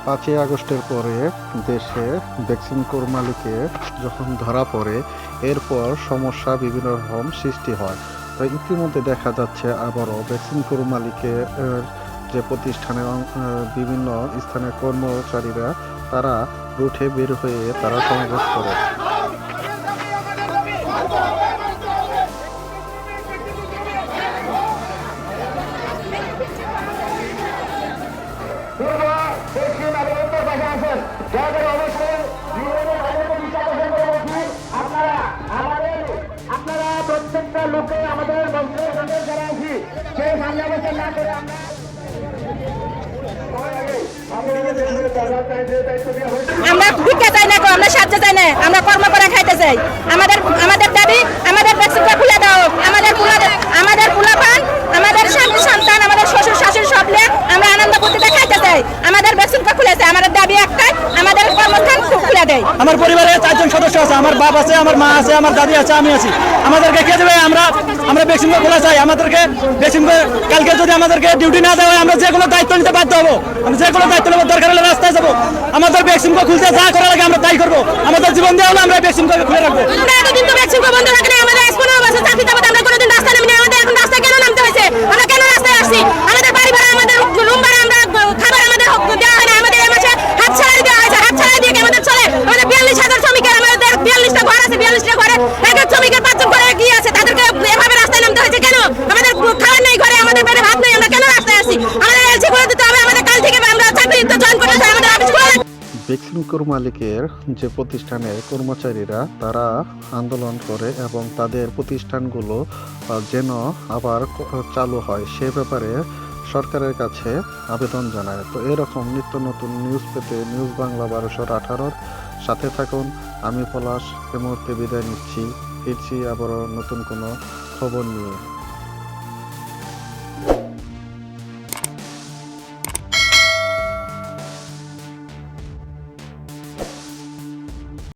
5ই আগস্টের পরে দেশে ভ্যাকসিন মালিকে যখন ধরা পড়ে এরপর সমস্যা বিভিন্ন রকম সৃষ্টি হয়। তো ইতিমধ্যে দেখা যাচ্ছে আবারও ভ্যাকসিন মালিকের যে প্রতিষ্ঠানের বিভিন্ন স্থানের কর্মচারীরা তারা রুটে বের হয়ে তারা সমাবেশ করে। প্রত্যেকটা লোকে আমাদের যারা আছি সেই সামনে বসে না করে আমরা ভিক্ষা চাই না, আমরা সাহায্য চাই না, আমরা কর্ম করে খাইতে চাই। আমাদের আমাদের দাবি আমাদের ভ্যাকসিনটা খুলে দাও। আমাদের পোলাপান, আমাদের সন্তান, আমাদের শ্বশুর শাশুড়ি সব নিয়ে আমরা আনন্দ ফুর্তিতে খাইতে চাই। আমাদের ভ্যাকসিনটা খুলে চাই। আমাদের দাবি একটাই, আমাদের কর্মস্থান খুলে দেয়। আমার পরিবারে 4 জন সদস্য আছে, আমার বাপ আছে, আমার মা আছে, আমার দাদি আছে, আমি আছি। আমাদেরকে কে দেবে? আমরা ভ্যাকসিন খোলা চাই। আমাদেরকে ভ্যাকসিন কালকে যদি আমাদেরকে ডিউটি না দেওয়া হয় আমরা যে কোনো দায়িত্ব নিতে বাধ্য হবো। আমি যে কোনো দায়িত্ব নেবো, দরকার হলে রাস্তায় যাবো। আমাদের ভ্যাকসিন খুলতে যা করা লাগে আমরা তাই করবো। আমাদের জীবন দেওয়া হলে আমরা ভ্যাকসিন খুলে রাখবো। আমরা এতদিন তো ভ্যাকসিন বন্ধ রাখলে আমাদের 15 বছর চাকরি যাবত আমরা কোনোদিন রাস্তায় নামিনি। আমাদের এখন রাস্তায় কেন নামতে হয়েছে? আমরা কেন রাস্তায় আসছি? আমাদের বাড়ি ভাড়া, আমাদের রুম ভাড়া, আমরা খাবার আমাদের দেওয়া হয় না। আমাদের এই মাসে হাত ছাড়াই দেওয়া হয়েছে। হাত ছাড়াই দিয়ে আমাদের চলে। আমাদের 42,000 শ্রমিকের, আমাদের 42টা ঘর আছে। 42টা ঘরে এক শ্রমিকের 5 জন করে গিয়ে আছে। তাদেরকে এভাবে রাস্তায় নামতে হয়েছে কেন? আমাদের খাবার নেই ঘরে, আমাদের পেটে ভাত নেই, আমরা কেন রাস্তায় আসছি? আমাদের এলসি করে দিতে হবে। আমাদের কাল থেকে আমরা চাকরিতে জয়েন করতে চাই। আমাদের অফিস খোলা। ভ্যাকসিন মালিকের যে প্রতিষ্ঠানের কর্মচারীরা তারা আন্দোলন করে এবং তাদের প্রতিষ্ঠানগুলো যেন আবার চালু হয় সে ব্যাপারে সরকারের কাছে আবেদন জানায়। তো এরকম নিত্য নতুন নিউজ পেতে নিউজ বাংলা 1218 সাথে থাকুন। আমি পলাশ এই মুহূর্তে বিদায় নিচ্ছি। ফিরছি আবারও নতুন কোনো খবর নিয়ে।